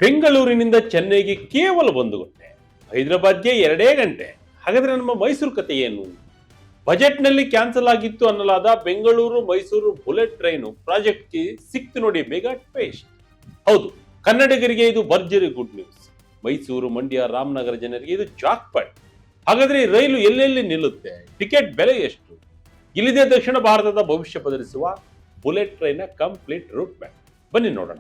ಬೆಂಗಳೂರಿನಿಂದ ಚೆನ್ನೈಗೆ ಕೇವಲ 1 ಗಂಟೆ, ಹೈದರಾಬಾದ್ಗೆ 2 ಗಂಟೆ. ಹಾಗಾದ್ರೆ ನಮ್ಮ ಮೈಸೂರು ಕತೆ ಏನು? ಬಜೆಟ್ನಲ್ಲಿ ಕ್ಯಾನ್ಸಲ್ ಆಗಿತ್ತು ಅನ್ನಲಾದ ಬೆಂಗಳೂರು ಮೈಸೂರು ಬುಲೆಟ್ ಟ್ರೈನ್ ಪ್ರಾಜೆಕ್ಟ್ಗೆ ಸಿಕ್ತು ನೋಡಿ ಮೆಗಾ ಟ್ವಿಸ್ಟ್. ಹೌದು, ಕನ್ನಡಿಗರಿಗೆ ಇದು ಭರ್ಜರಿ ಗುಡ್ ನ್ಯೂಸ್. ಮೈಸೂರು, ಮಂಡ್ಯ, ರಾಮನಗರ ಜನರಿಗೆ ಇದು ಜಾಕ್ಪಾಟ್. ಹಾಗಾದ್ರೆ ಈ ರೈಲು ಎಲ್ಲೆಲ್ಲಿ ನಿಲ್ಲುತ್ತೆ, ಟಿಕೆಟ್ ಬೆಲೆ ಎಷ್ಟು, ಇಲ್ಲಿದೆ ದಕ್ಷಿಣ ಭಾರತದ ಭವಿಷ್ಯ ಬದಲಿಸುವ bullet train complete route map. ಬನ್ನಿ ನೋಡೋಣ.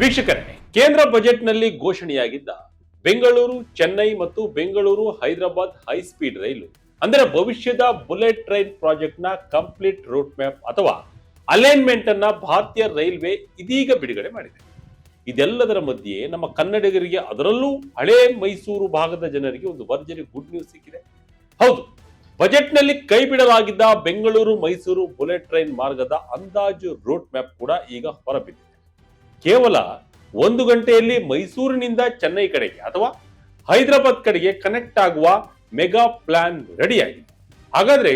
ವೀಕ್ಷಕರೇ, ಕೇಂದ್ರ ಬಜೆಟ್ನಲ್ಲಿ ಘೋಷಣೆಯಾಗಿದ್ದ ಬೆಂಗಳೂರು ಚೆನ್ನೈ ಮತ್ತು ಬೆಂಗಳೂರು ಹೈದರಾಬಾದ್ ಹೈ ಸ್ಪೀಡ್ ರೈಲು ಅಂದರೆ ಭವಿಷ್ಯದ ಬುಲೆಟ್ ಟ್ರೈನ್ ಪ್ರಾಜೆಕ್ಟ್ ನ ಕಂಪ್ಲೀಟ್ ರೂಟ್ ಮ್ಯಾಪ್ ಅಥವಾ ಅಲೈನ್ಮೆಂಟ್ ಅನ್ನ ಭಾರತೀಯ ರೈಲ್ವೆ ಇದೀಗ ಬಿಡುಗಡೆ ಮಾಡಿದೆ. ಇದೆಲ್ಲದರ ಮಧ್ಯೆ ನಮ್ಮ ಕನ್ನಡಿಗರಿಗೆ, ಅದರಲ್ಲೂ ಹಳೇ ಮೈಸೂರು ಭಾಗದ ಜನರಿಗೆ ಒಂದು ಭರ್ಜರಿ ಗುಡ್ ನ್ಯೂಸ್ ಸಿಕ್ಕಿದೆ. ಹೌದು, ಬಜೆಟ್ನಲ್ಲಿ ಕೈ ಬಿಡಲಾಗಿದ್ದ ಬೆಂಗಳೂರು ಮೈಸೂರು ಬುಲೆಟ್ ಟ್ರೈನ್ ಮಾರ್ಗದ ಅಂದಾಜು ರೂಟ್ ಮ್ಯಾಪ್ ಕೂಡ ಈಗ ಹೊರಬಿದ್ದಿದೆ. ಕೇವಲ 1 ಗಂಟೆಯಲ್ಲಿ ಮೈಸೂರಿನಿಂದ ಚೆನ್ನೈ ಕಡೆಗೆ ಅಥವಾ ಹೈದರಾಬಾದ್ ಕಡೆಗೆ ಕನೆಕ್ಟ್ ಆಗುವ ಮೆಗಾ ಪ್ಲಾನ್ ರೆಡಿಯಾಗಿದೆ. ಹಾಗಾದ್ರೆ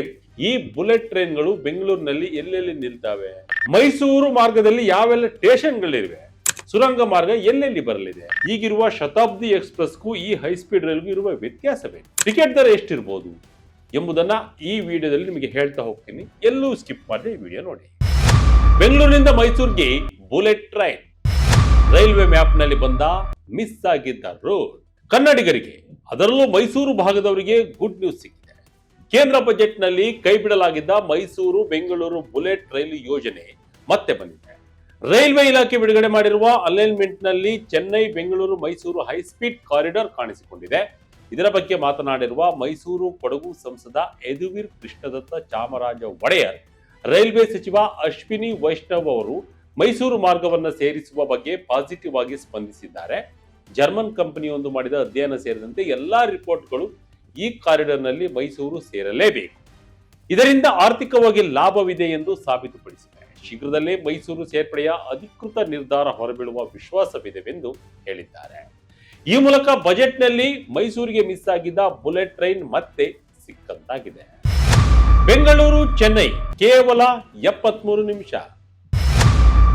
ಈ ಬುಲೆಟ್ ಟ್ರೈನ್ಗಳು ಬೆಂಗಳೂರಿನಲ್ಲಿ ಎಲ್ಲೆಲ್ಲಿ ನಿಲ್ತವೆ, ಮೈಸೂರು ಮಾರ್ಗದಲ್ಲಿ ಯಾವೆಲ್ಲ ಸ್ಟೇಷನ್ಗಳಿವೆ, ಸುರಂಗ ಮಾರ್ಗ ಎಲ್ಲೆಲ್ಲಿ ಬರಲಿದೆ, ಈಗಿರುವ ಶತಾಬ್ದಿ ಎಕ್ಸ್ಪ್ರೆಸ್ಗೂ ಈ ಹೈ ಸ್ಪೀಡ್ ರೈಲ್ಗೂ ಇರುವ ವ್ಯತ್ಯಾಸವೇನು, ಟಿಕೆಟ್ ದರ ಎಷ್ಟಿರಬಹುದು ಎಂಬುದನ್ನ ಈ ವಿಡಿಯೋದಲ್ಲಿ ನಿಮಗೆ ಹೇಳ್ತಾ ಹೋಗ್ತೀನಿ. ಎಲ್ಲೂ ಸ್ಕಿಪ್ ಮಾಡಿ ಈ ವಿಡಿಯೋ ನೋಡಿ. ಬೆಂಗಳೂರಿನಿಂದ ಮೈಸೂರಿಗೆ ಬುಲೆಟ್ ಟ್ರೈನ್ ರೈಲ್ವೆ ಮ್ಯಾಪ್ ನಲ್ಲಿ ಬಂದ ಮಿಸ್ ಆಗಿದ್ದ ರೋಡ್. ಕನ್ನಡಿಗರಿಗೆ, ಅದರಲ್ಲೂ ಮೈಸೂರು ಭಾಗದವರಿಗೆ ಗುಡ್ ನ್ಯೂಸ್ ಸಿಕ್ಕಿದೆ. ಕೇಂದ್ರ ಬಜೆಟ್ ನಲ್ಲಿ ಕೈ ಬಿಡಲಾಗಿದ್ದ ಮೈಸೂರು ಬೆಂಗಳೂರು ಬುಲೆಟ್ ರೈಲು ಯೋಜನೆ ಮತ್ತೆ ಬಂದಿದೆ. ರೈಲ್ವೆ ಇಲಾಖೆ ಬಿಡುಗಡೆ ಮಾಡಿರುವ ಅಲೈನ್ಮೆಂಟ್ ನಲ್ಲಿ Chennai Bengaluru Mysuru high speed corridor ಕಾಣಿಸಿಕೊಂಡಿದೆ. ಇದರ ಬಗ್ಗೆ ಮಾತನಾಡಿರುವ ಮೈಸೂರು ಕೊಡಗು ಸಂಸದ ಯದುವೀರ್ ಕೃಷ್ಣದತ್ತ ಚಾಮರಾಜ ಒಡೆಯರ್, ರೈಲ್ವೆ ಸಚಿವ ಅಶ್ವಿನಿ ವೈಷ್ಣವ್ ಅವರು ಮೈಸೂರು ಮಾರ್ಗವನ್ನು ಸೇರಿಸುವ ಬಗ್ಗೆ ಪಾಸಿಟಿವ್ ಆಗಿ ಸ್ಪಂದಿಸಿದ್ದಾರೆ. ಜರ್ಮನ್ ಕಂಪನಿಯೊಂದು ಮಾಡಿದ ಅಧ್ಯಯನ ಸೇರಿದಂತೆ ಎಲ್ಲಾ ರಿಪೋರ್ಟ್ಗಳು ಈ ಕಾರಿಡಾರ್ ನಲ್ಲಿ ಮೈಸೂರು ಸೇರಲೇಬೇಕು, ಇದರಿಂದ ಆರ್ಥಿಕವಾಗಿ ಲಾಭವಿದೆ ಎಂದು ಸಾಬೀತುಪಡಿಸಿದೆ. ಶೀಘ್ರದಲ್ಲೇ ಮೈಸೂರು ಸೇರ್ಪಡೆಯ ಅಧಿಕೃತ ನಿರ್ಧಾರ ಹೊರಬೀಳುವ ವಿಶ್ವಾಸವಿದೆವೆಂದು ಹೇಳಿದ್ದಾರೆ. ಈ ಮೂಲಕ ಬಜೆಟ್ ನಲ್ಲಿ ಮೈಸೂರಿಗೆ ಮಿಸ್ ಆಗಿದ್ದ ಬುಲೆಟ್ ಟ್ರೈನ್ ಮತ್ತೆ ಸಿಕ್ಕಂತಾಗಿದೆ. ಬೆಂಗಳೂರು ಚೆನ್ನೈ ಕೇವಲ 73 ನಿಮಿಷ.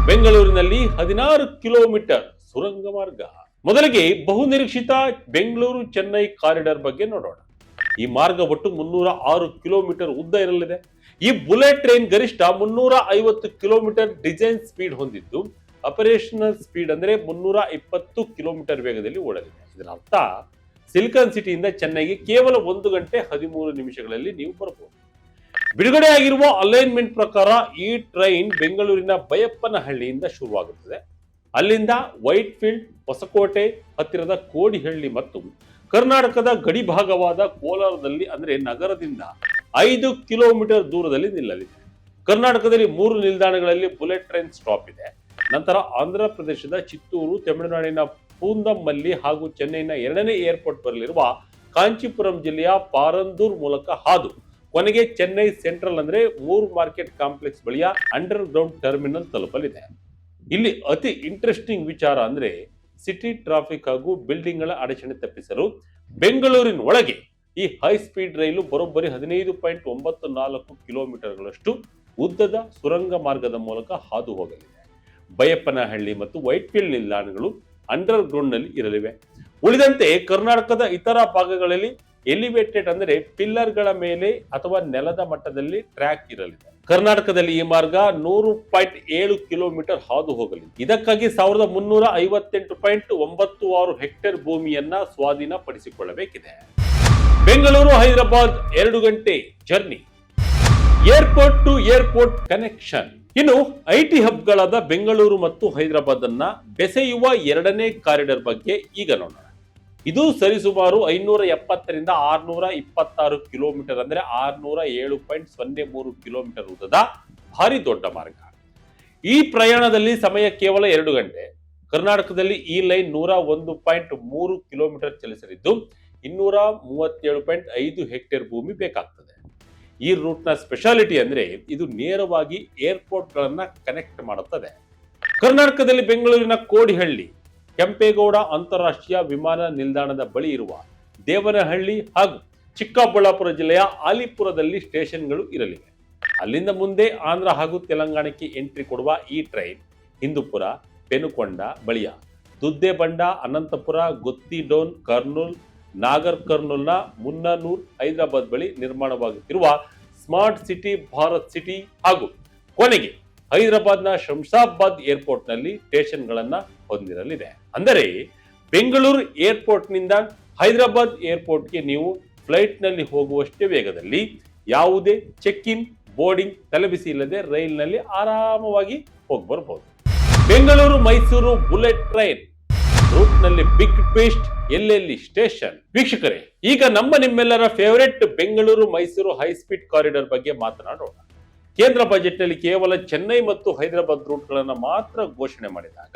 ಬೆಂಗಳೂರಿನಲ್ಲಿ 16 ಕಿಲೋಮೀಟರ್ ಸುರಂಗ ಮಾರ್ಗ. ಮೊದಲಿಗೆ ಬಹುನಿರೀಕ್ಷಿತ ಬೆಂಗಳೂರು ಚೆನ್ನೈ ಕಾರಿಡಾರ್ ಬಗ್ಗೆ ನೋಡೋಣ. ಈ ಮಾರ್ಗ ಒಟ್ಟು 306 ಕಿಲೋಮೀಟರ್ ಉದ್ದ ಇರಲಿದೆ. ಈ ಬುಲೆಟ್ ಟ್ರೈನ್ ಗರಿಷ್ಠ 350 ಕಿಲೋಮೀಟರ್ ಡಿಸೈನ್ ಸ್ಪೀಡ್ ಹೊಂದಿದ್ದು, ಆಪರೇಷನಲ್ ಸ್ಪೀಡ್ ಅಂದ್ರೆ 320 ಕಿಲೋಮೀಟರ್ ವೇಗದಲ್ಲಿ ಓಡಲಿದೆ. ಇದರ ಅರ್ಥ ಸಿಲಿಕಾನ್ ಸಿಟಿಯಿಂದ ಚೆನ್ನೈಗೆ ಕೇವಲ 1 ಗಂಟೆ 13 ನಿಮಿಷಗಳಲ್ಲಿ ನೀವು ಬರಬಹುದು. ಬಿಡುಗಡೆಯಾಗಿರುವ ಅಲೈನ್ಮೆಂಟ್ ಪ್ರಕಾರ ಈ ಟ್ರೈನ್ ಬೆಂಗಳೂರಿನ ಬೈಯಪ್ಪನಹಳ್ಳಿಯಿಂದ ಶುರುವಾಗುತ್ತದೆ. ಅಲ್ಲಿಂದ ವೈಟ್ ಫೀಲ್ಡ್, ಹೊಸಕೋಟೆ ಹತ್ತಿರದ ಕೋಡಿಹಳ್ಳಿ ಮತ್ತು ಕರ್ನಾಟಕದ ಗಡಿ ಭಾಗವಾದ ಕೋಲಾರದಲ್ಲಿ ಅಂದ್ರೆ ನಗರದಿಂದ 5 ಕಿಲೋಮೀಟರ್ ದೂರದಲ್ಲಿ ನಿಲ್ಲಲಿದೆ. ಕರ್ನಾಟಕದಲ್ಲಿ 3 ನಿಲ್ದಾಣಗಳಲ್ಲಿ ಬುಲೆಟ್ ಟ್ರೈನ್ ಸ್ಟಾಪ್ ಇದೆ. ನಂತರ ಆಂಧ್ರ ಪ್ರದೇಶದ ಚಿತ್ತೂರು, ತಮಿಳುನಾಡಿನ ಪೂಂದಮಲ್ಲಿ ಹಾಗೂ ಚೆನ್ನೈನ 2ನೇ ಏರ್ಪೋರ್ಟ್ ಬರಲಿರುವ ಕಾಂಚೀಪುರಂ ಜಿಲ್ಲೆಯ ಪಾರಂದೂರ್ ಮೂಲಕ ಹಾದು ಕೊನೆಗೆ ಚೆನ್ನೈ ಸೆಂಟ್ರಲ್ ಅಂದ್ರೆ ಮೂರ್ ಮಾರ್ಕೆಟ್ ಕಾಂಪ್ಲೆಕ್ಸ್ ಬಳಿಯ ಅಂಡರ್ ಗ್ರೌಂಡ್ ಟರ್ಮಿನಲ್ ತಲುಪಲಿದೆ. ಇಲ್ಲಿ ಅತಿ ಇಂಟ್ರೆಸ್ಟಿಂಗ್ ವಿಚಾರ ಅಂದ್ರೆ ಸಿಟಿ ಟ್ರಾಫಿಕ್ ಹಾಗೂ ಬಿಲ್ಡಿಂಗ್ ಗಳ ಅಡಚಣೆ ತಪ್ಪಿಸಲು ಬೆಂಗಳೂರಿನ ಒಳಗೆ ಈ ಹೈ ಸ್ಪೀಡ್ ರೈಲು ಬರೋಬ್ಬರಿ 15.94 ಕಿಲೋಮೀಟರ್ಗಳಷ್ಟು ಉದ್ದದ ಸುರಂಗ ಮಾರ್ಗದ ಮೂಲಕ ಹಾದು ಹೋಗಲಿದೆ. ಬೈಯಪ್ಪನಹಳ್ಳಿ ಮತ್ತು ವೈಟ್ ಫೀಲ್ಡ್ ನಿಲ್ದಾಣಗಳು ಅಂಡರ್ ಗ್ರೌಂಡ್ ನಲ್ಲಿ ಇರಲಿವೆ. ಉಳಿದಂತೆ ಕರ್ನಾಟಕದ ಇತರ ಭಾಗಗಳಲ್ಲಿ ಎಲಿವೇಟೆಡ್ ಅಂದರೆ ಪಿಲ್ಲರ್ ಗಳ ಮೇಲೆ ಅಥವಾ ನೆಲದ ಮಟ್ಟದಲ್ಲಿ ಟ್ರ್ಯಾಕ್ ಇರಲಿದೆ. ಕರ್ನಾಟಕದಲ್ಲಿ ಈ ಮಾರ್ಗ 100.7 ಕಿಲೋಮೀಟರ್ ಹಾದು ಹೋಗಲಿದೆ. ಇದಕ್ಕಾಗಿ 1358.96 ಹೆಕ್ಟೇರ್ ಭೂಮಿಯನ್ನ ಸ್ವಾಧೀನಪಡಿಸಿಕೊಳ್ಳಬೇಕಿದೆ. ಬೆಂಗಳೂರು ಹೈದರಾಬಾದ್ 2 ಗಂಟೆ journey, airport to airport connection. ಇನ್ನು ಐಟಿ ಹಬ್ಗಳಾದ ಬೆಂಗಳೂರು ಮತ್ತು ಹೈದರಾಬಾದ್ ಅನ್ನ ಬೆಸೆಯುವ 2ನೇ ಕಾರಿಡಾರ್ ಬಗ್ಗೆ ಈಗ ನೋಡೋಣ. ಇದು ಸರಿಸುಮಾರು 570ರಿಂದ 626 ಕಿಲೋಮೀಟರ್ ಅಂದ್ರೆ 607.03 ಕಿಲೋಮೀಟರ್ ಉದ್ದದ ಭಾರಿ ದೊಡ್ಡ ಮಾರ್ಗ. ಈ ಪ್ರಯಾಣದಲ್ಲಿ ಸಮಯ ಕೇವಲ 2 ಗಂಟೆ. ಕರ್ನಾಟಕದಲ್ಲಿ ಈ ಲೈನ್ 101.3 ಕಿಲೋಮೀಟರ್ ಚಲಿಸಲಿದ್ದು 237.5 ಹೆಕ್ಟೇರ್ ಭೂಮಿ ಬೇಕಾಗ್ತದೆ. ಈ ರೂಟ್ ನ ಸ್ಪೆಷಾಲಿಟಿ ಅಂದ್ರೆ ಇದು ನೇರವಾಗಿ ಏರ್ಪೋರ್ಟ್ ಗಳನ್ನ ಕನೆಕ್ಟ್ ಮಾಡುತ್ತದೆ. ಕರ್ನಾಟಕದಲ್ಲಿ ಬೆಂಗಳೂರಿನ ಕೋಡಿಹಳ್ಳಿ, ಕೆಂಪೇಗೌಡ ಅಂತಾರಾಷ್ಟ್ರೀಯ ವಿಮಾನ ನಿಲ್ದಾಣದ ಬಳಿ ಇರುವ ದೇವನಹಳ್ಳಿ ಹಾಗೂ ಚಿಕ್ಕಬಳ್ಳಾಪುರ ಜಿಲ್ಲೆಯ ಆಲಿಪುರದಲ್ಲಿ ಸ್ಟೇಷನ್ಗಳು ಇರಲಿವೆ. ಅಲ್ಲಿಂದ ಮುಂದೆ ಆಂಧ್ರ ಹಾಗೂ ತೆಲಂಗಾಣಕ್ಕೆ ಎಂಟ್ರಿ ಕೊಡುವ ಈ ಟ್ರೈನ್ ಹಿಂದೂಪುರ, ಪೆನುಕೊಂಡ ಬಳಿಯ ದುದ್ದೇಬಂಡ, ಅನಂತಪುರ, ಗುತ್ತಿಡೋನ್, ಕರ್ನೂಲ್, ನಾಗರ್ ಕರ್ನೂಲ್ನ ಮುನ್ನನೂರ್, ಹೈದರಾಬಾದ್ ಬಳಿ ನಿರ್ಮಾಣವಾಗುತ್ತಿರುವ ಸ್ಮಾರ್ಟ್ ಸಿಟಿ, ಭಾರತ್ ಸಿಟಿ ಹಾಗೂ ಕೊನೆಗೆ ಹೈದರಾಬಾದ್ನ ಶಂಷಾಬಾದ್ ಏರ್ಪೋರ್ಟ್ ನಲ್ಲಿ ಸ್ಟೇಷನ್ಗಳನ್ನ ಹೊಂದಿರಲಿದೆ. ಅಂದರೆ ಬೆಂಗಳೂರು ಏರ್ಪೋರ್ಟ್ ನಿಂದ ಹೈದರಾಬಾದ್ ಏರ್ಪೋರ್ಟ್ಗೆ ನೀವು ಫ್ಲೈಟ್ ನಲ್ಲಿ ಹೋಗುವಷ್ಟೇ ವೇಗದಲ್ಲಿ ಯಾವುದೇ ಚೆಕ್ ಇನ್, ಬೋರ್ಡಿಂಗ್, ತಲೆಬಿಸಿ ಇಲ್ಲದೆ ರೈಲ್ನಲ್ಲಿ ಆರಾಮವಾಗಿ ಹೋಗಿ ಬರಬಹುದು. Bengaluru Mysuru bullet train route ನಲ್ಲಿ ಬಿಗ್ ಟ್ವಿಸ್ಟ್, ಎಲ್ಲೆಲ್ಲಿ ಸ್ಟೇಷನ್. ವೀಕ್ಷಕರೇ, ಈಗ ನಿಮ್ಮೆಲ್ಲರ favourite Bengaluru Mysuru high speed corridor ಬಗ್ಗೆ ಮಾತನಾಡೋಣ. ಕೇಂದ್ರ ಬಜೆಟ್ ನಲ್ಲಿ ಕೇವಲ ಚೆನ್ನೈ ಮತ್ತು ಹೈದರಾಬಾದ್ ರೂಟ್ ಗಳನ್ನ ಮಾತ್ರ ಘೋಷಣೆ ಮಾಡಿದಾಗ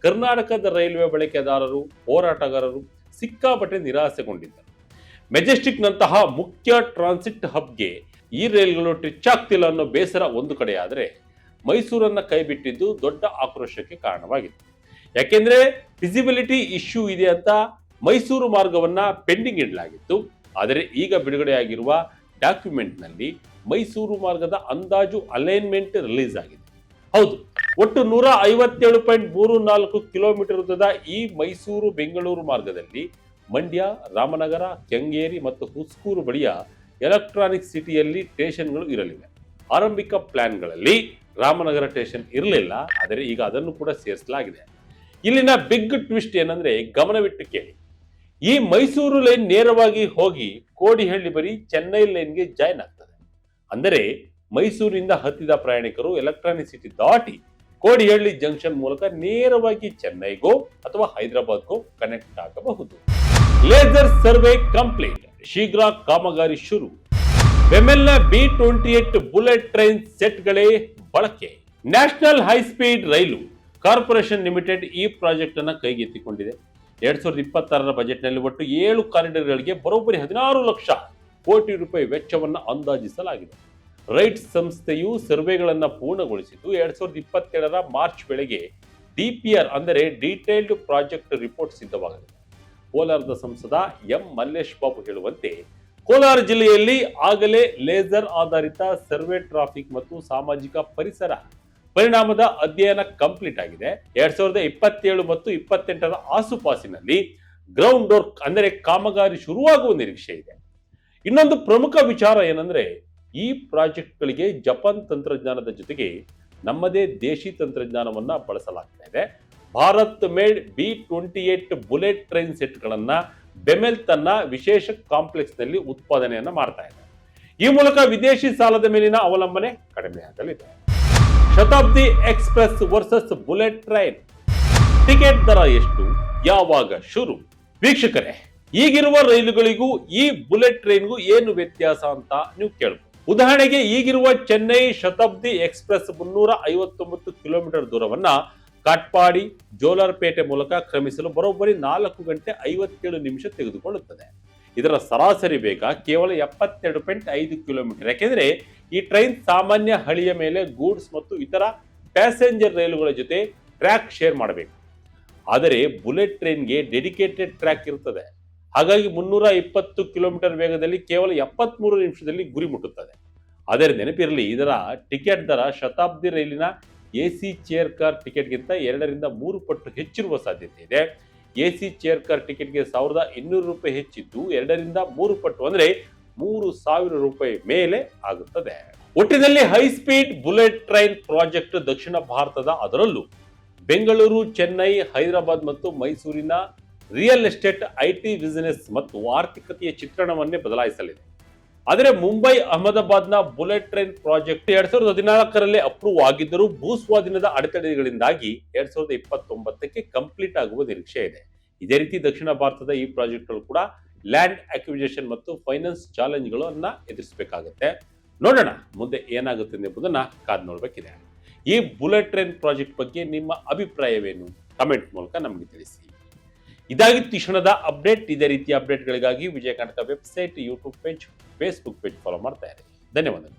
ಕರ್ನಾಟಕದ ರೈಲ್ವೆ ಬಳಕೆದಾರರು, ಹೋರಾಟಗಾರರು ಸಿಕ್ಕಾಪಟ್ಟೆ ನಿರಾಸೆಗೊಂಡಿದ್ದರು. ಮೆಜೆಸ್ಟಿಕ್ ನಂತಹ ಮುಖ್ಯ ಟ್ರಾನ್ಸಿಟ್ ಹಬ್ಗೆ ಈ ರೈಲ್ಗಳು ಟಚ್ ಆಗ್ತಿಲ್ಲ ಅನ್ನೋ ಬೇಸರ ಒಂದು ಕಡೆ ಆದರೆ, ಮೈಸೂರನ್ನ ಕೈಬಿಟ್ಟಿದ್ದು ದೊಡ್ಡ ಆಕ್ರೋಶಕ್ಕೆ ಕಾರಣವಾಗಿತ್ತು. ಯಾಕೆಂದ್ರೆ ಫಿಸಿಬಿಲಿಟಿ ಇಶ್ಯೂ ಇದೆ ಅಂತ ಮೈಸೂರು ಮಾರ್ಗವನ್ನ ಪೆಂಡಿಂಗ್ ಇಡಲಾಗಿತ್ತು. ಆದರೆ ಈಗ ಬಿಡುಗಡೆಯಾಗಿರುವ ಡಾಕ್ಯುಮೆಂಟ್ ನಲ್ಲಿ ಮೈಸೂರು ಮಾರ್ಗದ ಅಂದಾಜು ಅಲೈನ್ಮೆಂಟ್ ರಿಲೀಸ್ ಆಗಿದೆ. ಹೌದು, ಒಟ್ಟು 157.34 ಕಿಲೋಮೀಟರ್ ಉದ್ದದ ಈ ಮೈಸೂರು ಬೆಂಗಳೂರು ಮಾರ್ಗದಲ್ಲಿ ಮಂಡ್ಯ, ರಾಮನಗರ, ಕೆಂಗೇರಿ ಮತ್ತು ಹುಸ್ಕೂರು ಬಳಿಯ ಎಲೆಕ್ಟ್ರಾನಿಕ್ ಸಿಟಿಯಲ್ಲಿ ಸ್ಟೇಷನ್ಗಳು ಇರಲಿವೆ. ಆರಂಭಿಕ ಪ್ಲಾನ್ಗಳಲ್ಲಿ ರಾಮನಗರ ಸ್ಟೇಷನ್ ಇರಲಿಲ್ಲ, ಆದರೆ ಈಗ ಅದನ್ನು ಕೂಡ ಸೇರಿಸಲಾಗಿದೆ. ಇಲ್ಲಿನ ಬಿಗ್ ಟ್ವಿಸ್ಟ್ ಏನಂದ್ರೆ, ಗಮನವಿಟ್ಟು ಕೇಳಿ. ಈ ಮೈಸೂರು ಲೈನ್ ನೇರವಾಗಿ ಹೋಗಿ ಕೋಡಿಹಳ್ಳಿ ಬಳಿ ಚೆನ್ನೈ ಲೈನ್ಗೆ ಜಾಯಿನ್ ಆಗ್ತದೆ. ಅಂದರೆ ಮೈಸೂರಿನಿಂದ ಹತ್ತಿದ ಪ್ರಯಾಣಿಕರು ಎಲೆಕ್ಟ್ರಾನಿಕ್ ಸಿಟಿ ದಾಟಿ ಕೋಡಿಹಳ್ಳಿ ಜಂಕ್ಷನ್ ಮೂಲಕ ನೇರವಾಗಿ ಚೆನ್ನೈಗೋ ಅಥವಾ ಹೈದರಾಬಾದ್ಗೋ ಕನೆಕ್ಟ್ ಆಗಬಹುದು. ಲೇಸರ್ ಸರ್ವೆ ಕಂಪ್ಲೀಟ್, ಶೀಘ್ರ ಕಾಮಗಾರಿ ಶುರು. ಬೆಮೆಲ್ನ B28 ಬುಲೆಟ್ ಟ್ರೈನ್ ಸೆಟ್ಗಳೇ ಬಳಕೆ. ನ್ಯಾಷನಲ್ ಹೈ ಸ್ಪೀಡ್ ರೈಲು ಕಾರ್ಪೊರೇಷನ್ ಲಿಮಿಟೆಡ್ ಈ ಪ್ರಾಜೆಕ್ಟ್ ಅನ್ನ ಕೈಗೆತ್ತಿಕೊಂಡಿದೆ. 2026ರ ಬಜೆಟ್ ನಲ್ಲಿ ಒಟ್ಟು 7 ಕಾರಿಡಾರ್ಗಳಿಗೆ ಬರೋಬ್ಬರಿ 16 ಲಕ್ಷ ಕೋಟಿ ರೂಪಾಯಿ ವೆಚ್ಚವನ್ನು ಅಂದಾಜಿಸಲಾಗಿದೆ. ರೈಟ್ಸ್ ಸಂಸ್ಥೆಯು ಸರ್ವೆಗಳನ್ನು ಪೂರ್ಣಗೊಳಿಸಿದ್ದು 2027ರ ಮಾರ್ಚ್ ವೇಳೆಗೆ DPR ಅಂದರೆ ಡೀಟೇಲ್ಡ್ ಪ್ರಾಜೆಕ್ಟ್ ರಿಪೋರ್ಟ್ ಸಿದ್ಧವಾಗಲಿದೆ. ಕೋಲಾರದ ಸಂಸದ ಎಂ ಮಲ್ಲೇಶ್ ಬಾಬು ಹೇಳುವಂತೆ, ಕೋಲಾರ ಜಿಲ್ಲೆಯಲ್ಲಿ ಆಗಲೇ ಲೇಸರ್ ಆಧಾರಿತ ಸರ್ವೆ, ಟ್ರಾಫಿಕ್ ಮತ್ತು ಸಾಮಾಜಿಕ ಪರಿಸರ ಪರಿಣಾಮದ ಅಧ್ಯಯನ ಕಂಪ್ಲೀಟ್ ಆಗಿದೆ. 2027 ಮತ್ತು 28ರ ಆಸುಪಾಸಿನಲ್ಲಿ ಗ್ರೌಂಡ್ ವರ್ಕ್ ಅಂದರೆ ಕಾಮಗಾರಿ ಶುರುವಾಗುವ ನಿರೀಕ್ಷೆ ಇದೆ. ಇನ್ನೊಂದು ಪ್ರಮುಖ ವಿಚಾರ ಏನಂದ್ರೆ, ಈ ಪ್ರಾಜೆಕ್ಟ್ಗಳಿಗೆ ಜಪಾನ್ ತಂತ್ರಜ್ಞಾನದ ಜೊತೆಗೆ ನಮ್ಮದೇ ದೇಶಿ ತಂತ್ರಜ್ಞಾನವನ್ನ ಬಳಸಲಾಗ್ತಾ ಇದೆ. Bharat made B28 bullet train ಸೆಟ್ಗಳನ್ನ ಬೆಮೆಲ್ ತನ್ನ ವಿಶೇಷ ಕಾಂಪ್ಲೆಕ್ಸ್ ನಲ್ಲಿ ಉತ್ಪಾದನೆಯನ್ನ ಮಾಡ್ತಾ ಇದೆ. ಈ ಮೂಲಕ ವಿದೇಶಿ ಸಾಲದ ಮೇಲಿನ ಅವಲಂಬನೆ ಕಡಿಮೆ ಆಗಲಿದೆ. Shatabdi express versus bullet train, ticket ದರ ಎಷ್ಟು, ಯಾವಾಗ ಶುರು? ವೀಕ್ಷಕರೇ, ಈಗಿರುವ ರೈಲುಗಳಿಗೂ ಈ ಬುಲೆಟ್ ಟ್ರೈನ್ಗೂ ಏನು ವ್ಯತ್ಯಾಸ ಅಂತ ನೀವು ಕೇಳಬಹುದು. ಉದಾಹರಣೆಗೆ, ಈಗಿರುವ ಚೆನ್ನೈ ಶತಾಬ್ದಿ ಎಕ್ಸ್ಪ್ರೆಸ್ 359 ಕಿಲೋಮೀಟರ್ ದೂರವನ್ನ ಕಾಟ್ಪಾಡಿ, ಜೋಲಾರ್ಪೇಟೆ ಮೂಲಕ ಕ್ರಮಿಸಲು ಬರೋಬ್ಬರಿ 4 ಗಂಟೆ 57 ನಿಮಿಷ ತೆಗೆದುಕೊಳ್ಳುತ್ತದೆ. ಇದರ ಸರಾಸರಿ ವೇಗ ಕೇವಲ 72.5 ಕಿಲೋಮೀಟರ್. ಯಾಕೆಂದ್ರೆ ಈ ಟ್ರೈನ್ ಸಾಮಾನ್ಯ ಹಳಿಯ ಮೇಲೆ ಗೂಡ್ಸ್ ಮತ್ತು ಇತರ ಪ್ಯಾಸೆಂಜರ್ ರೈಲುಗಳ ಜೊತೆ ಟ್ರ್ಯಾಕ್ ಶೇರ್ ಮಾಡಬೇಕು. ಆದರೆ ಬುಲೆಟ್ ಟ್ರೈನ್ಗೆ ಡೆಡಿಕೇಟೆಡ್ ಟ್ರ್ಯಾಕ್ ಇರುತ್ತದೆ. ಹಾಗಾಗಿ 320 ಕಿಲೋಮೀಟರ್ ವೇಗದಲ್ಲಿ ಕೇವಲ 73 ನಿಮಿಷದಲ್ಲಿ ಗುರಿ ಮುಟ್ಟುತ್ತದೆ. ಆದರೆ ನೆನಪಿರಲಿ, ಇದರ ಟಿಕೆಟ್ ದರ ಶತಾಬ್ದಿ ರೈಲಿನ AC ಚೇರ್ ಕಾರ್ ಟಿಕೆಟ್ಗಿಂತ 2 ರಿಂದ 3 ಪಟ್ಟು ಹೆಚ್ಚಿರುವ ಸಾಧ್ಯತೆ ಇದೆ. AC ಚೇರ್ ಕಾರ್ ಟಿಕೆಟ್ಗೆ 1200 ರೂಪಾಯಿ ಹೆಚ್ಚಿದ್ದು 2 ರಿಂದ 3 ಪಟ್ಟು ಅಂದ್ರೆ 3000 ರೂಪಾಯಿ ಮೇಲೆ ಆಗುತ್ತದೆ. ಒಟ್ಟಿನಲ್ಲಿ high speed bullet train project ದಕ್ಷಿಣ ಭಾರತದ, ಅದರಲ್ಲೂ ಬೆಂಗಳೂರು, ಚೆನ್ನೈ, ಹೈದರಾಬಾದ್ ಮತ್ತು ಮೈಸೂರಿನ ರಿಯಲ್ ಎಸ್ಟೇಟ್, IT ಬಿಸಿನೆಸ್ ಮತ್ತು ಆರ್ಥಿಕತೆಯ ಚಿತ್ರಣವನ್ನೇ ಬದಲಾಯಿಸಲಿದೆ. ಆದರೆ ಮುಂಬೈ, ಅಹಮದಾಬಾದ್ನ ಬುಲೆಟ್ ಟ್ರೈನ್ ಪ್ರಾಜೆಕ್ಟ್ 2014ರಲ್ಲಿ ಅಪ್ರೂವ್ ಆಗಿದ್ದರೂ ಭೂಸ್ವಾಧೀನದ ಅಡೆತಡೆಗಳಿಂದಾಗಿ 2029ಕ್ಕೆ ಕಂಪ್ಲೀಟ್ ಆಗುವ ನಿರೀಕ್ಷೆ ಇದೆ. ಇದೇ ರೀತಿ ದಕ್ಷಿಣ ಭಾರತದ ಈ ಪ್ರಾಜೆಕ್ಟ್ಗಳು ಕೂಡ ಲ್ಯಾಂಡ್ ಅಕ್ವಿಸಿಷನ್ ಮತ್ತು ಫೈನಾನ್ಸ್ ಚಾಲೆಂಜ್ಗಳನ್ನ ಎದುರಿಸಬೇಕಾಗುತ್ತೆ. ನೋಡೋಣ ಮುಂದೆ ಏನಾಗುತ್ತೆ ಎಂಬುದನ್ನ ಕಾದು ನೋಡಬೇಕಿದೆ. ಈ ಬುಲೆಟ್ ಟ್ರೈನ್ ಪ್ರಾಜೆಕ್ಟ್ ಬಗ್ಗೆ ನಿಮ್ಮ ಅಭಿಪ್ರಾಯವೇನು? ಕಮೆಂಟ್ ಮೂಲಕ ನಮಗೆ ತಿಳಿಸಿ. ಇದಾಗಿತ್ತು ಈ ಕ್ಷಣದ ಅಪ್ಡೇಟ್. ಇದೇ ರೀತಿಯ ಅಪ್ಡೇಟ್ಗಳಿಗಾಗಿ Vijaya Karnataka website, YouTube page, Facebook page follow ಮಾಡ್ತಾ ಇರಿ. ಧನ್ಯವಾದಗಳು.